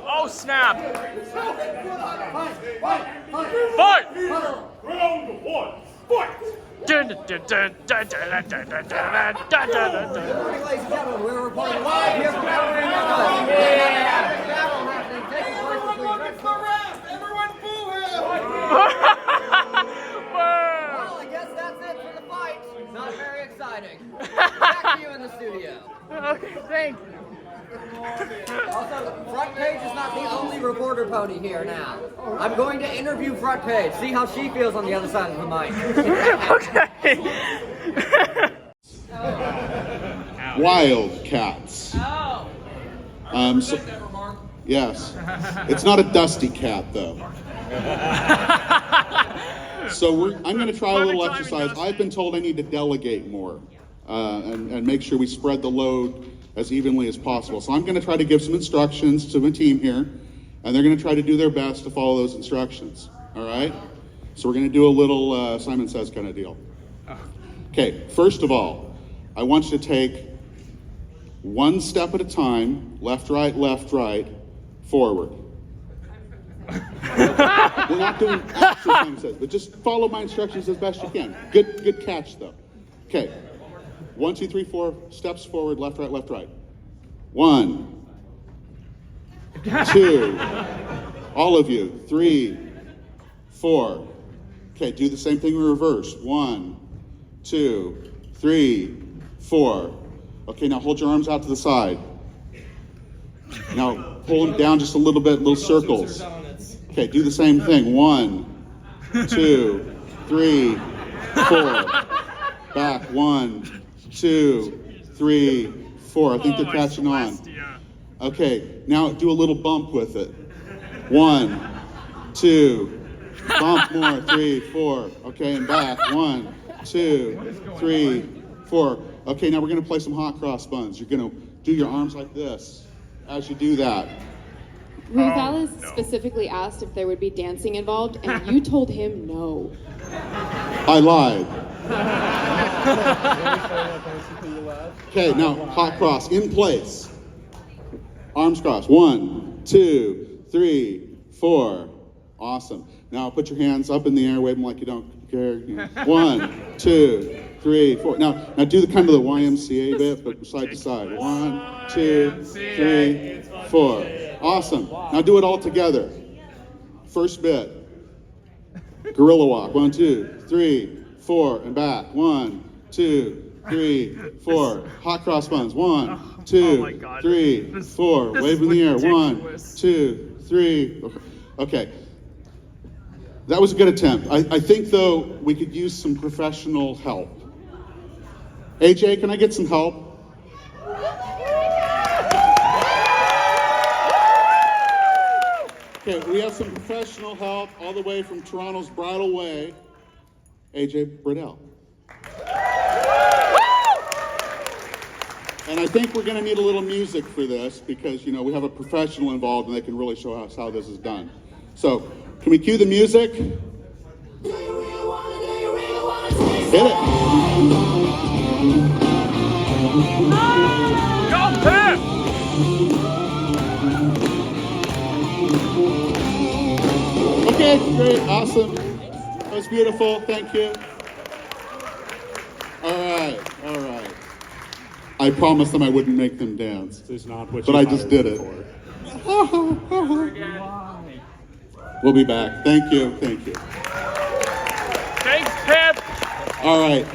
Oh, snap. Fight! Round one, fight! Good morning, ladies and gentlemen. We're reporting live here from Everfree Northwest. Battle happening, taking place between Everyone boo him! Well, I guess that's it for the fight. Not very exciting. Back to you in the studio. Okay, thank you. Also, Front Page is not the only reporter pony here now. I'm going to interview Front Page, see how she feels on the other side of the mic. Okay. Wildcats. Yes. It's not a dusty cat, though. So I'm going to try a little exercise. I've been told I need to delegate more and make sure we spread the load as evenly as possible. So I'm going to try to give some instructions to my team here, and they're going to try to do their best to follow those instructions. All right? So we're going to do a little Simon Says kind of deal. Okay, first of all, I want you to take one step at a time, left, right, forward. We're not doing actual Simon Says, but just follow my instructions as best you can. Good catch, though. Okay. 1, 2, 3, 4 steps forward, left, right. 1, 2, all of you, 3, 4. Okay, do the same thing in reverse. 1, 2, 3, 4. Okay, now hold your arms out to the side. Now pull them down just a little bit, little circles. Okay, do the same thing. 1, 2, 3, 4. Back. 1, 2, 3, 4. I think they're catching on. Okay, now do a little bump with it. 1, 2, bump more. 3, 4. Okay, and back. 1, 2, 3, 4. Okay, now we're going to play some hot cross buns. You're going to do your arms like this as you do that. Rosales specifically asked if there would be dancing involved, and you told him no. I lied. Okay, now hot cross in place. Arms crossed. 1, 2, 3, 4. Awesome. Now put your hands up in the air, wave them like you don't care. 1, 2, 3, 4. Now do the kind of the YMCA bit, but side to side. 1, 2, 3, 4. Awesome. Now do it all together. First bit. Gorilla walk. 1, 2, 3, 4, and back. 1, 2, 3, 4. Hot cross buns. 1, 2, 3, 4. Wave in the air. 1, 2, 3. Okay. That was a good attempt. I think, though, we could use some professional help. AJ, can I get some help? Okay, we have some professional help all the way from Toronto's Bridal Way, AJ Bradell. And I think we're going to need a little music for this because, we have a professional involved and they can really show us how this is done. So, can we cue the music? Hit it. Go, Pip! Okay, great, awesome. That was beautiful, thank you. All right. I promised them I wouldn't make them dance, but I just did it. We'll be back. Thank you. Thanks, Pip! All right,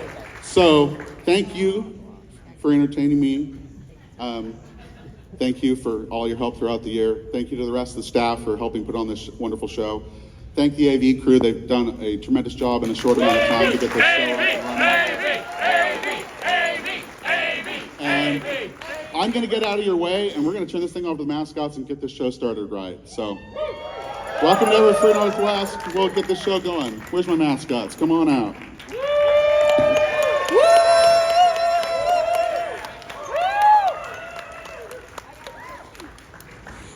so thank you for entertaining me. Thank you for all your help throughout the year. Thank you to the rest of the staff for helping put on this wonderful show. Thank the AV crew. They've done a tremendous job in a short amount of time to get this show up and running. And I'm going to get out of your way, and we're going to turn this thing over to the mascots and get this show started right. So, welcome to Everfree Northwest. We'll get this show going. Where's my mascots? Come on out.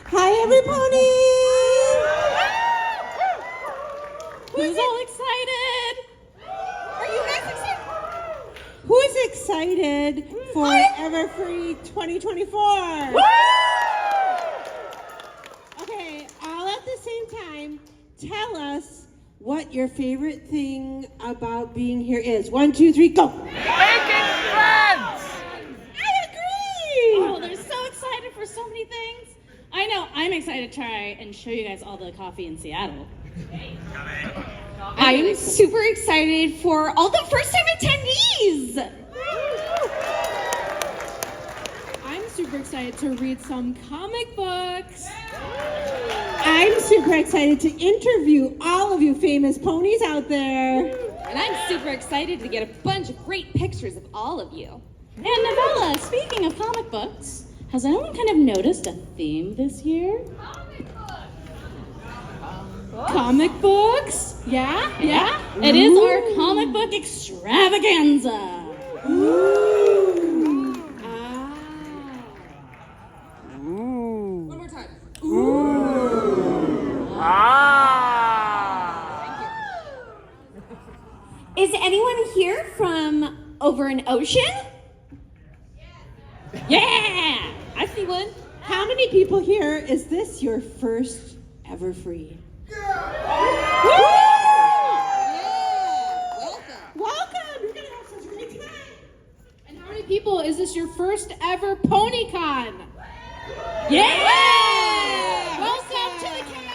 Hi, everybody! Who's all excited? Are you guys excited? Who's excited for Everfree 2024? time, tell us what your favorite thing about being here is. 1, 2, 3, go! Making friends! I agree! Oh, they're so excited for so many things. I know, I'm excited to try and show you guys all the coffee in Seattle. I'm super excited for all the first-time attendees. I'm super excited to read some comic books. I'm super excited to interview all of you famous ponies out there. And I'm super excited to get a bunch of great pictures of all of you. And Novella, speaking of comic books, has anyone kind of noticed a theme this year? Comic books? Yeah? It is our comic book extravaganza. One more time. Is anyone here from over an ocean? Yeah! I see one. How many people here is this your first Everfree? Welcome! You're gonna have such a great time. And how many people is this your first ever PonyCon? Yeah! Welcome to the chaos!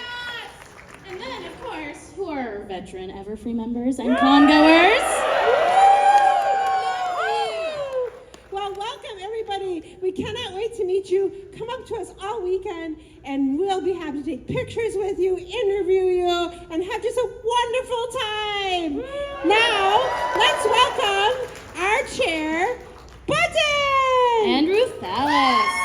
And then, of course, who are veteran Everfree members and congoers? Well, welcome everybody. We cannot wait to meet you. Come up to us all weekend and we'll be happy to take pictures with you, interview you, and have just a wonderful time. Now, let's welcome our chair, Button! And Ruth Dallas.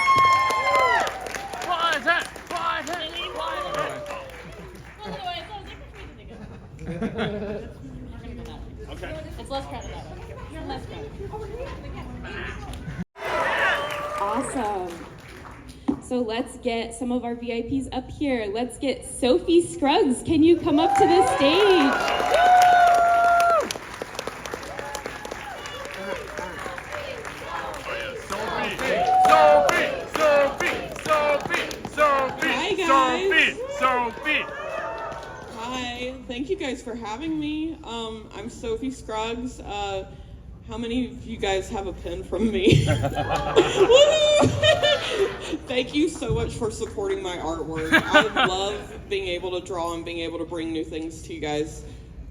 Okay. It's less crowded that way. Less crowded. Awesome. So let's get some of our VIPs up here. Let's get Sophie Scruggs. Can you come up to the stage? Sophie! Hi, thank you guys for having me. I'm Sophie Scruggs. How many of you guys have a pin from me? Thank you so much for supporting my artwork. I love being able to draw and being able to bring new things to you guys.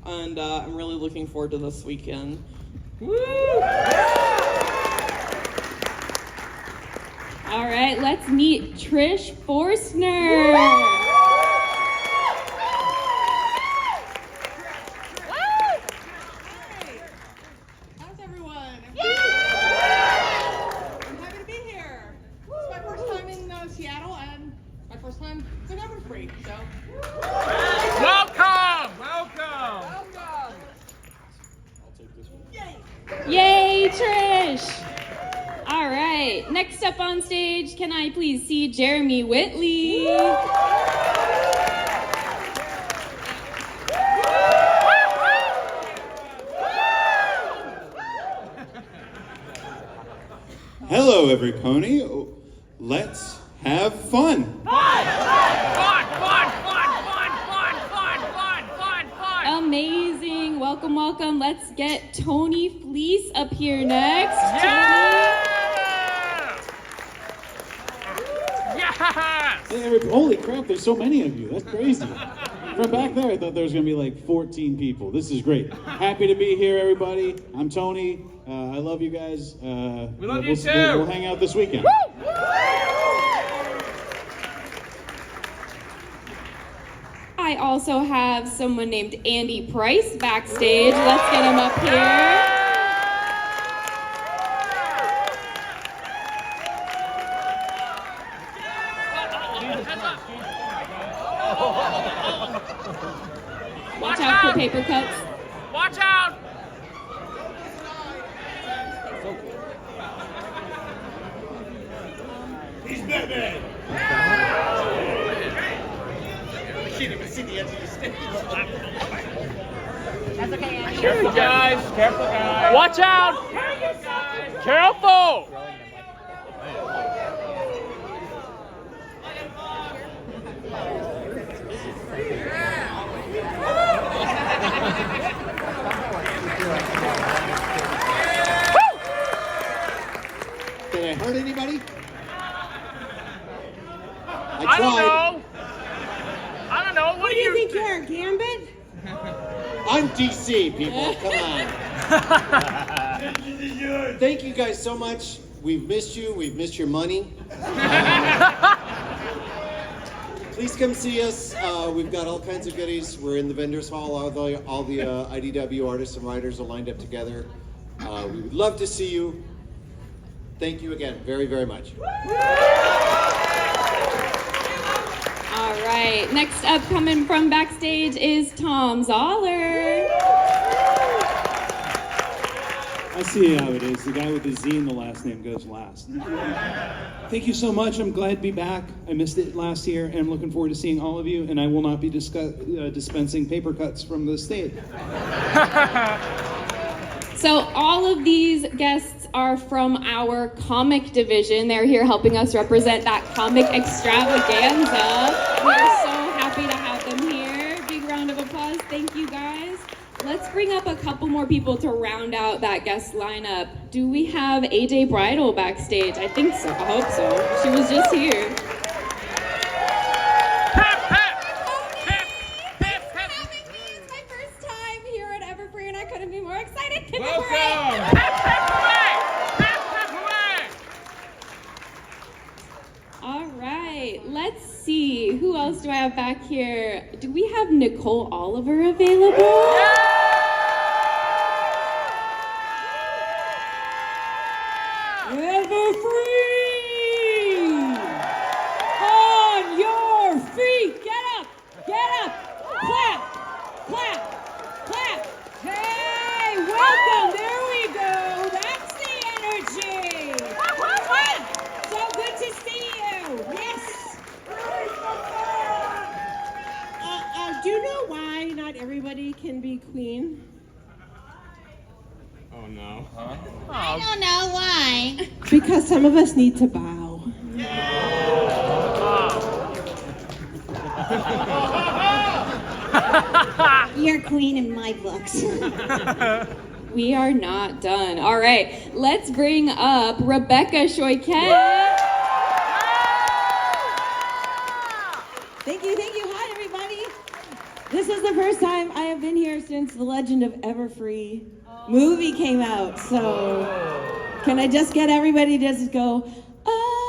And I'm really looking forward to this weekend. Woo! All right, let's meet Trish Forstner. How's everyone? I'm happy to be here. It's my first time in Seattle and my first time in Everfree, so. Welcome! Yay, Trish! All right, next up on stage, can I please see Jeremy Whitley? Hello, every pony. Let's have fun. Amazing. Welcome, welcome. Let's get Tony Fleece up here next. Yes! Holy crap, there's so many of you. That's crazy. From back there, I thought there was going to be like 14 people. This is great. Happy to be here, everybody. I'm Tony. I love you guys. We love you too. We'll hang out this weekend. I also have someone named Andy Price backstage. Let's get him up here. Watch out for paper cuts. Watch out! He's Batman! Careful, guys. Careful, guys. Watch out! Careful! I don't know. I don't know. What do you think you are, Gambit? I'm DC, people. Come on. Thank you guys so much. We've missed you. We've missed your money. Please come see us. We've got all kinds of goodies. We're in the vendors hall. All the IDW artists and writers are lined up together. We would love to see you. Thank you again very, very much. All right, next up coming from backstage is Tom Zoller. I see how it is. The guy with the Z in the last name goes last. Thank you so much. I'm glad to be back. I missed it last year, and I'm looking forward to seeing all of you, and I will not be dispensing paper cuts from the stage. So all of these guests are from our comic division. They're here helping us represent that comic extravaganza. We're so happy to have them here. Big round of applause. Thank you, guys. Let's bring up a couple more people to round out that guest lineup. Do we have AJ Bridal backstage? I think so. I hope so. She was just here. It's my first time here at Everfree, and I couldn't be more excited. Welcome. All right, let's see. Who else do I have back here? Do we have Nicole Oliver available? Everfree! On your feet! Get up! Get up! Clap! Clap! Clap! Hey, welcome! There we go! That's the energy! So good to see you! Yes! Do you know why not everybody can be queen? Oh no. I don't know why. Because some of us need to bow. You're queen in my books. We are not done. All right, let's bring up Rebecca Shoyket. Thank you. Hi, everybody. This is the first time I have been here since The Legend of Everfree movie came out. So can I just get everybody to just go, oh,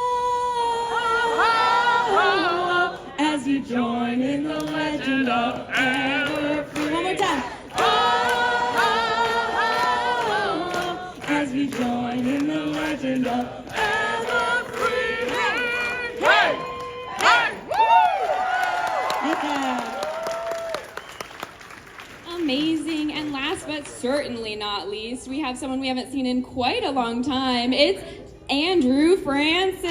as you join in the legend of Everfree. One more time. Oh, as we join in the legend of Everfree. Hey! Amazing. And last but certainly not least, we have someone we haven't seen in quite a long time. It's Andrew Francis.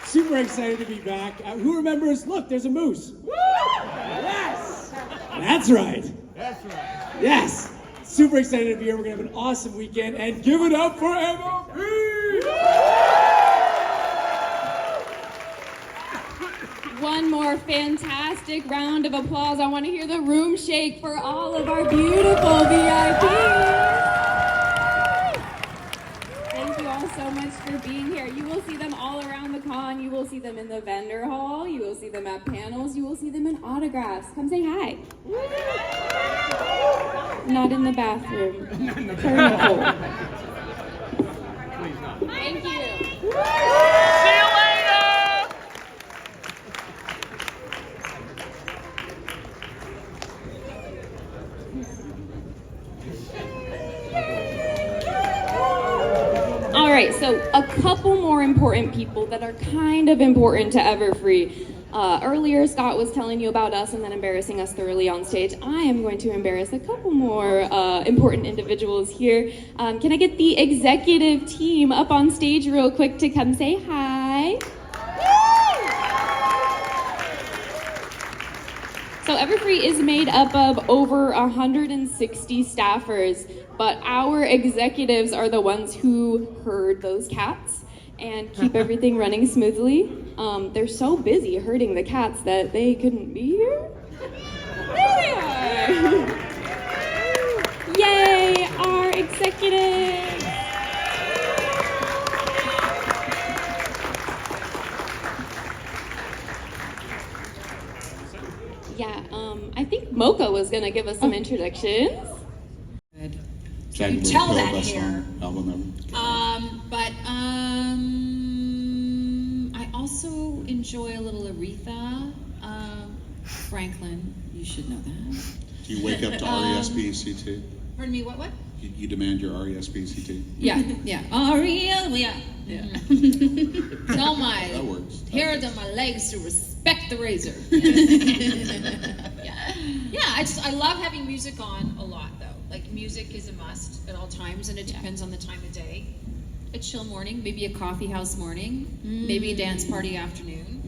Super excited to be back. Who remembers? Look, there's a moose. Yes! That's right. That's right. Yes! Super excited to be here. We're going to have an awesome weekend. And give it up for Everfree! One more fantastic round of applause. I want to hear the room shake for all of our beautiful VIPs. Thank you all so much for being here. You will see them all around the con. You will see them in the vendor hall. You will see them at panels. You will see them in autographs. Come say hi. Not in the bathroom. Carnival. Thank you. See you later. All right, so a couple more important people that are kind of important to Everfree. Earlier, Scott was telling you about us and then embarrassing us thoroughly on stage. I am going to embarrass a couple more important individuals here. Can I get the executive team up on stage real quick to come say hi? So Everfree is made up of over 160 staffers, but our executives are the ones who herd those cats and keep everything running smoothly. They're so busy herding the cats that they couldn't be here. There they are. Aretha was gonna give us some introductions. Jack tell Brooke, that best hair. album ever. But I also enjoy a little Aretha. Franklin, you should know that. Do you wake up to R-E-S-P-E-C-T? Pardon me, what? You demand your R-E-S-P-E-C-T? Yeah, yeah. Ariel, yeah. Tell my That works. hair to my legs to respect the razor. Yeah, I love having music on a lot though. Like music is a must at all times, and it depends on the time of day. A chill morning, maybe a coffee house morning, maybe a dance party afternoon.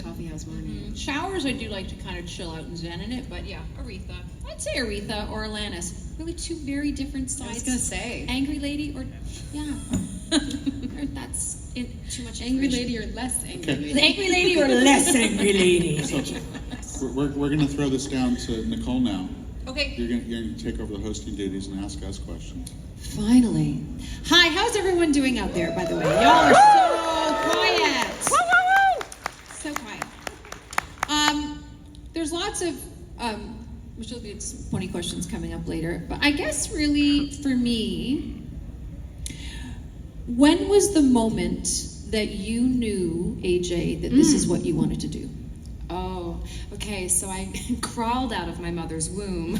Coffee house morning. Showers, I do like to kind of chill out and zen in it, but yeah, Aretha. I'd say Aretha or Alanis. Really two very different sides. I was gonna say. Angry Lady or, yeah. Or that's too much Angry information. lady or less angry lady? Angry lady or less angry lady? So, we're going to throw this down to Nicole now. Okay. You're going to take over the hosting duties and ask us questions. Finally. Hi, how's everyone doing out there, by the way? Y'all are so quiet. So quiet. There's lots of, which will be some funny questions coming up later, but I guess really for me, when was the moment that you knew, AJ, that this is what you wanted to do? Oh, okay, so I crawled out of my mother's womb.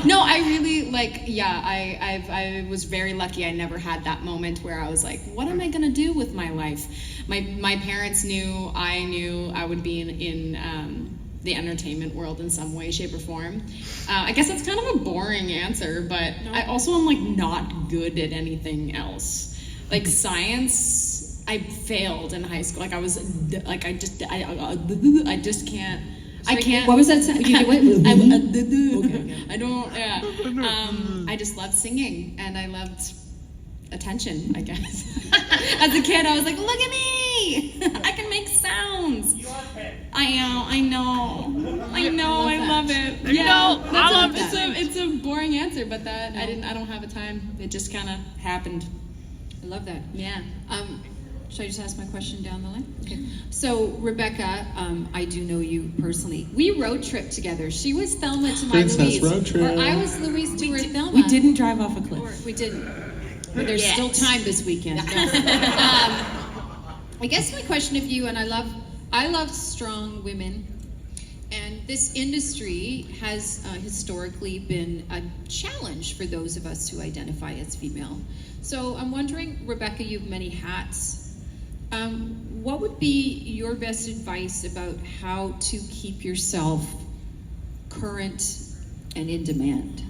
No, I really, I was very lucky I never had that moment where I was like, what am I gonna do with my life? My parents knew I would be in the entertainment world in some way, shape, or form. I guess that's kind of a boring answer, but I also am like not good at anything else. Like science, I failed in high school. Like I was, like I just can't. I can't. What was that sound? I don't. Yeah. I just loved singing, and I loved attention. I guess. As a kid, I was like, "Look at me! I can make sounds." I know. I love it. You know, I love It's a boring answer, but that I don't have a time. It just kind of happened. I love that. Yeah. Should I just ask my question down the line? Okay. So, Rebecca, I do know you personally. We road tripped together. She was Thelma to my Princess Louise. road trip. Or I was Louise to her Thelma. We didn't drive off a cliff. We didn't. But there's still time this weekend. I guess my question of you, and I love strong women, and this industry has historically been a challenge for those of us who identify as female. So I'm wondering, Rebecca, you have many hats. What would be your best advice about how to keep yourself current and in demand?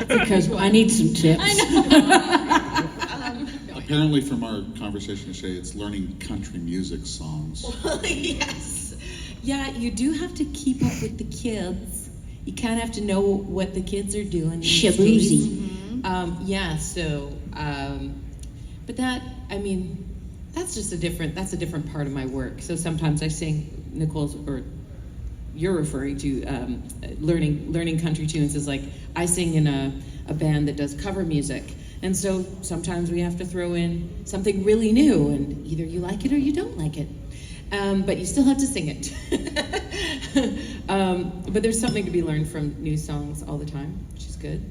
Because I need some tips. Apparently from our conversation today, it's learning country music songs. Yes. Yeah, you do have to keep up with the kids. You kind of have to know what the kids are doing. Shaboozy. But that's just a different part of my work. So sometimes I sing Nicole's, or you're referring to learning country tunes is like I sing in a band that does cover music. And so sometimes we have to throw in something really new, and either you like it or you don't like it. But you still have to sing it. But there's something to be learned from new songs all the time, which is good.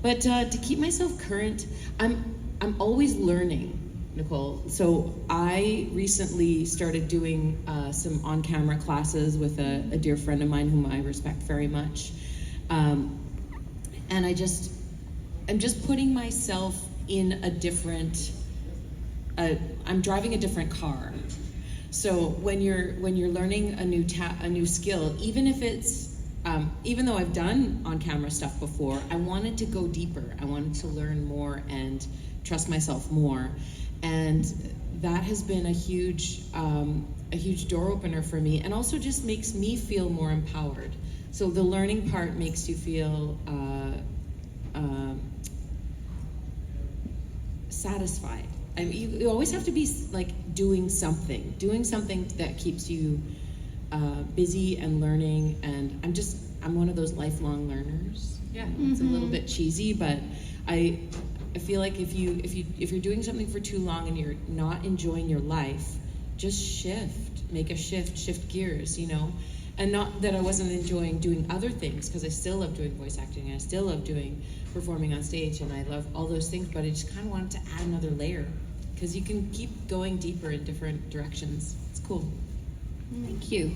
But to keep myself current, I'm always learning, Nicole. So I recently started doing some on-camera classes with a dear friend of mine whom I respect very much. And I'm just putting myself in a different, I'm driving a different car. So when you're learning a new skill, even if it's, even though I've done on-camera stuff before, I wanted to go deeper. I wanted to learn more and trust myself more. And that has been a huge door opener for me, and also just makes me feel more empowered. So the learning part makes you feel satisfied. I mean, you always have to be like doing something that keeps you busy and learning. And I'm one of those lifelong learners. Yeah, it's a little bit cheesy, but I feel like if you're doing something for too long and you're not enjoying your life, just shift. make a shift gears, you know. And not that I wasn't enjoying doing other things, because I still love doing voice acting, and I still love doing performing on stage, and I love all those things, but I just kind of wanted to add another layer, because you can keep going deeper in different directions. It's cool. Thank you.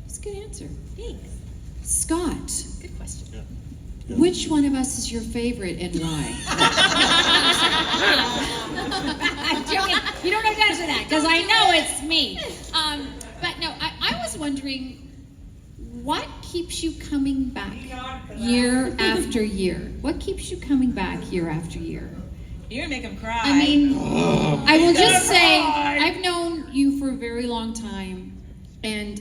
That's a good answer. Thanks. Scott. Good question. Which one of us is your favorite and why? I'm joking. You don't have to answer that, because I know it's me. But no, I was wondering, what keeps you coming back year after year? What keeps you coming back year after year? You're gonna make him cry. I mean, I will just say, I've known you for a very long time, and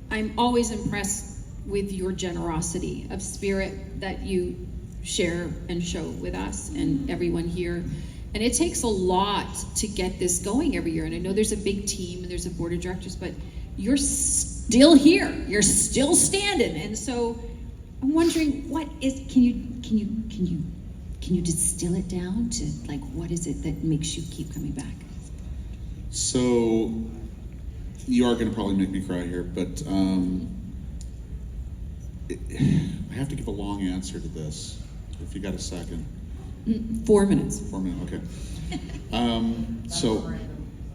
I'm always impressed with your generosity of spirit that you share and show with us and everyone here. And it takes a lot to get this going every year. And I know there's a big team and there's a board of directors, but you're still here. You're still standing. And so I'm wondering, what is, can you distill it down to, like, what is it that makes you keep coming back? So you are going to probably make me cry here, but I have to give a long answer to this, if you got a second. 4 minutes. 4 minutes, okay. So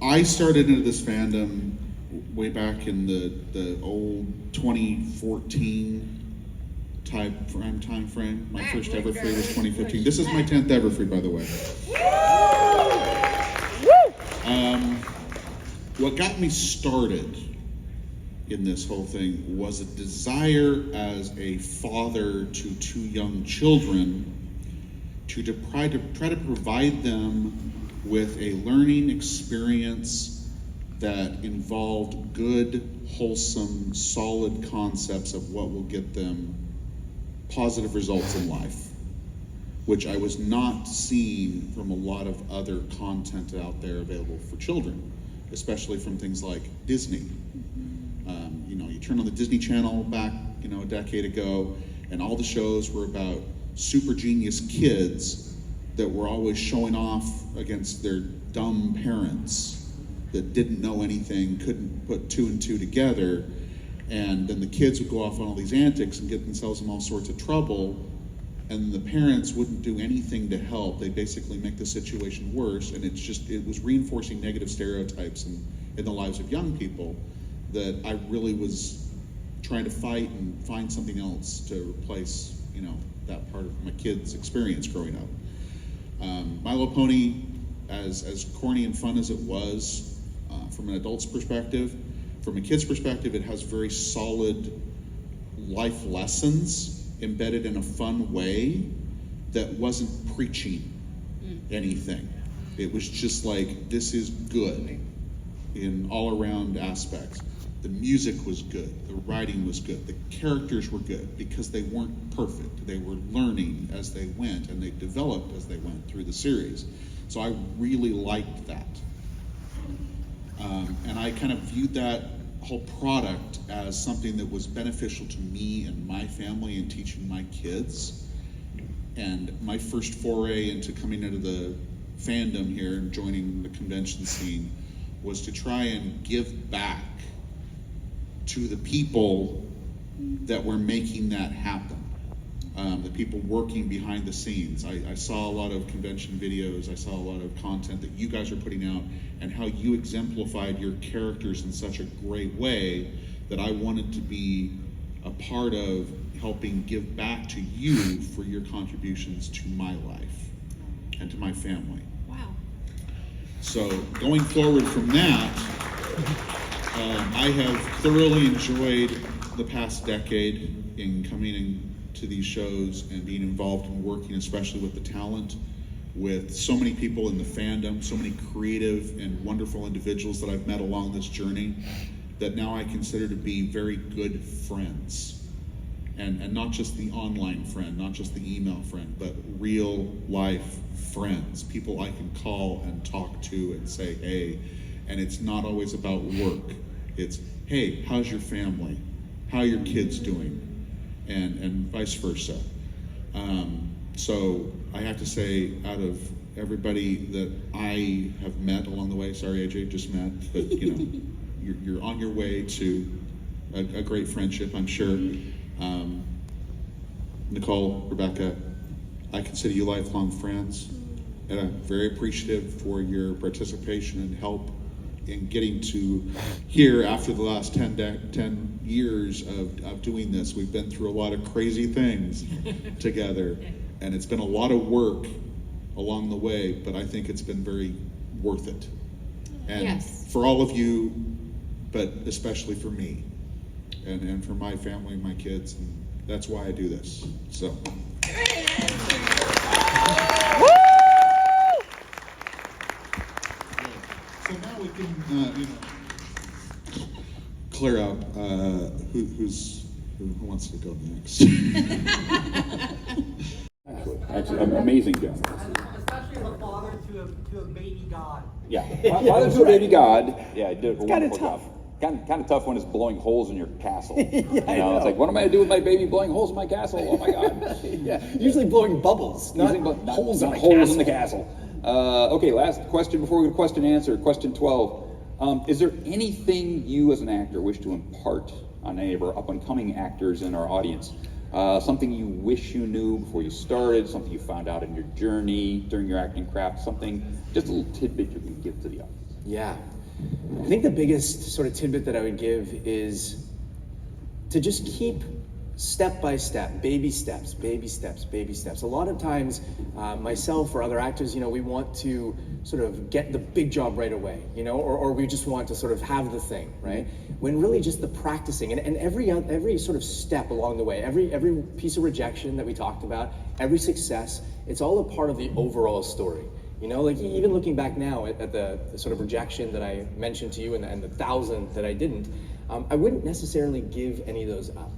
I started into this fandom way back in the old 2014 time frame. My first Everfree was 2015. This is my 10th Everfree, by the way. What got me started in this whole thing was a desire as a father to 2 young children to try to provide them with a learning experience that involved good, wholesome, solid concepts of what will get them positive results in life, which I was not seeing from a lot of other content out there available for children, especially from things like Disney. You know, you turn on the Disney Channel back, you know, a decade ago, and all the shows were about super genius kids that were always showing off against their dumb parents that didn't know anything, couldn't put 2 and 2 together, and then the kids would go off on all these antics and get themselves in all sorts of trouble, and the parents wouldn't do anything to help. They basically make the situation worse, and it was reinforcing negative stereotypes in the lives of young people that I really was trying to fight and find something else to replace, you know, that part of my kids' experience growing up. My Little Pony, as corny and fun as it was, from an adult's perspective, from a kid's perspective, it has very solid life lessons embedded in a fun way that wasn't preaching anything. It was just like, this is good in all around aspects. The music was good, the writing was good, the characters were good because they weren't perfect. They were learning as they went, and they developed as they went through the series. So I really liked that. And I kind of viewed that whole product as something that was beneficial to me and my family and teaching my kids. And my first foray into coming into the fandom here and joining the convention scene was to try and give back to the people that were making that happen. The people working behind the scenes. I saw a lot of convention videos, I saw a lot of content that you guys are putting out, and how you exemplified your characters in such a great way that I wanted to be a part of helping give back to you for your contributions to my life and to my family. Wow. So going forward from that, I have thoroughly enjoyed the past decade in coming into these shows and being involved in working, especially with the talent, with so many people in the fandom, so many creative and wonderful individuals that I've met along this journey that now I consider to be very good friends. And not just the online friend, not just the email friend, but real life friends, people I can call and talk to and say, hey, and it's not always about work. It's, hey, how's your family? How are your kids doing? And vice versa. So I have to say, out of everybody that I have met along the way, sorry AJ, just met, but you know, you're on your way to a great friendship, I'm sure. Nicole, Rebecca, I consider you lifelong friends, and I'm very appreciative for your participation and help in getting to here after the last 10 years of doing this. We've been through a lot of crazy things together, and it's been a lot of work along the way, but I think it's been very worth it. And Yes. for all of you, but especially for me, and for my family and my kids, and that's why I do this. So. So now we can, clear out who wants to go next. Actually, amazing job. Especially as a father to a baby god. Yeah, father to a baby god. Yeah, did a kinda wonderful tough. job. Kind of tough when it's blowing holes in your castle. I know. It's like, what am I gonna do with my baby blowing holes in my castle? Oh my god. Yeah, usually blowing bubbles, not holes in the castle. Okay, last question before we go to question and answer. Question 12. Is there anything you as an actor wish to impart on any of our up-and-coming actors in our audience? Something you wish you knew before you started, something you found out in your journey during your acting craft, something, just a little tidbit you can give to the audience. Yeah. I think the biggest sort of tidbit that I would give is to just keep step by step, baby steps, baby steps, baby steps. A lot of times, myself or other actors, we want to sort of get the big job right away, or we just want to sort of have the thing, right? When really just the practicing and every sort of step along the way, every piece of rejection that we talked about, every success, it's all a part of the overall story. Like even looking back now at the sort of rejection that I mentioned to you and the 1,000 that I didn't, I wouldn't necessarily give any of those up.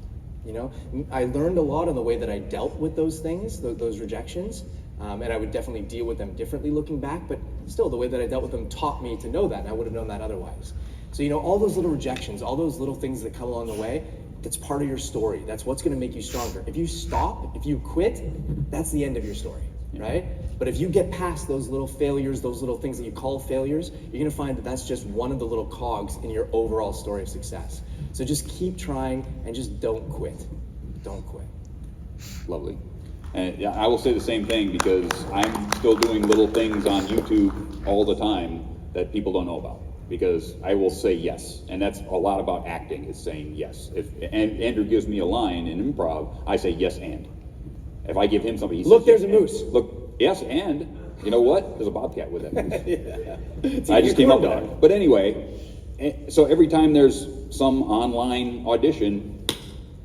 I learned a lot on the way that I dealt with those things, those rejections, and I would definitely deal with them differently looking back, but still the way that I dealt with them taught me to know that, and I would have known that otherwise. So, all those little rejections, all those little things that come along the way, that's part of your story. That's what's gonna make you stronger. If you stop, if you quit, that's the end of your story, right? But if you get past those little failures, those little things that you call failures, you're gonna find that that's just one of the little cogs in your overall story of success. So just keep trying and just don't quit. Don't quit. Lovely. And yeah, I will say the same thing because I'm still doing little things on YouTube all the time that people don't know about. Because I will say yes, and that's a lot about acting, is saying yes. If Andrew gives me a line in improv, I say yes and. If I give him something, he says look, there's yes, a moose. Look, yes and. You know what? There's a bobcat with that moose. Yeah. I just came up with that. But anyway, so every time there's some online audition,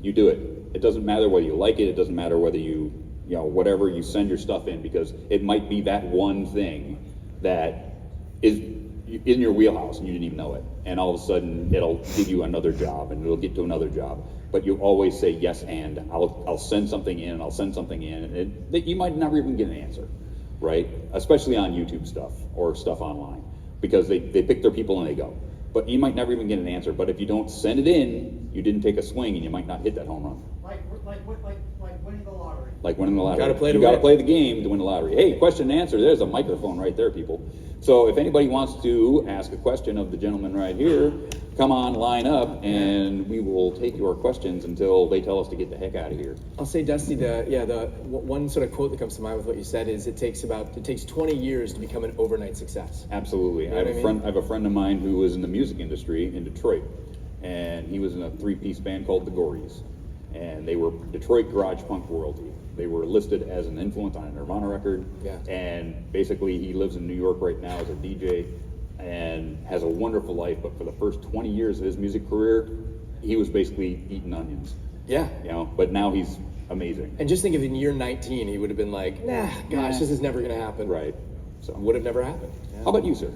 you do it. It doesn't matter whether you like it. It doesn't matter whether you whatever, you send your stuff in, because it might be that one thing that is in your wheelhouse and you didn't even know it. And all of a sudden it'll give you another job and it'll get to another job. But you always say yes and. I'll send something in and I'll send something in. And you might never even get an answer, right? Especially on YouTube stuff or stuff online, because they pick their people and they go. But you might never even get an answer. But if you don't send it in, you didn't take a swing and you might not hit that home run. Like winning the lottery. Like winning the lottery. You gotta play the game to win the lottery. Hey, question and answer. There's a microphone right there, people. So if anybody wants to ask a question of the gentleman right here, come on, line up, and we will take your questions until they tell us to get the heck out of here. I'll say, Dusty, the one sort of quote that comes to mind with what you said is it takes 20 years to become an overnight success. Absolutely. You know I have a friend of mine who was in the music industry in Detroit, and he was in a 3-piece band called the Gories, and they were Detroit garage punk royalty. They were listed as an influence on a Nirvana record, and basically he lives in New York right now as a DJ and has a wonderful life, but for the first 20 years of his music career, he was basically eating onions. Yeah. But now he's amazing. And just think if in year 19 he would have been like, nah, gosh, this is never gonna happen. Right. So would have never happened. Yeah. How about you, sir?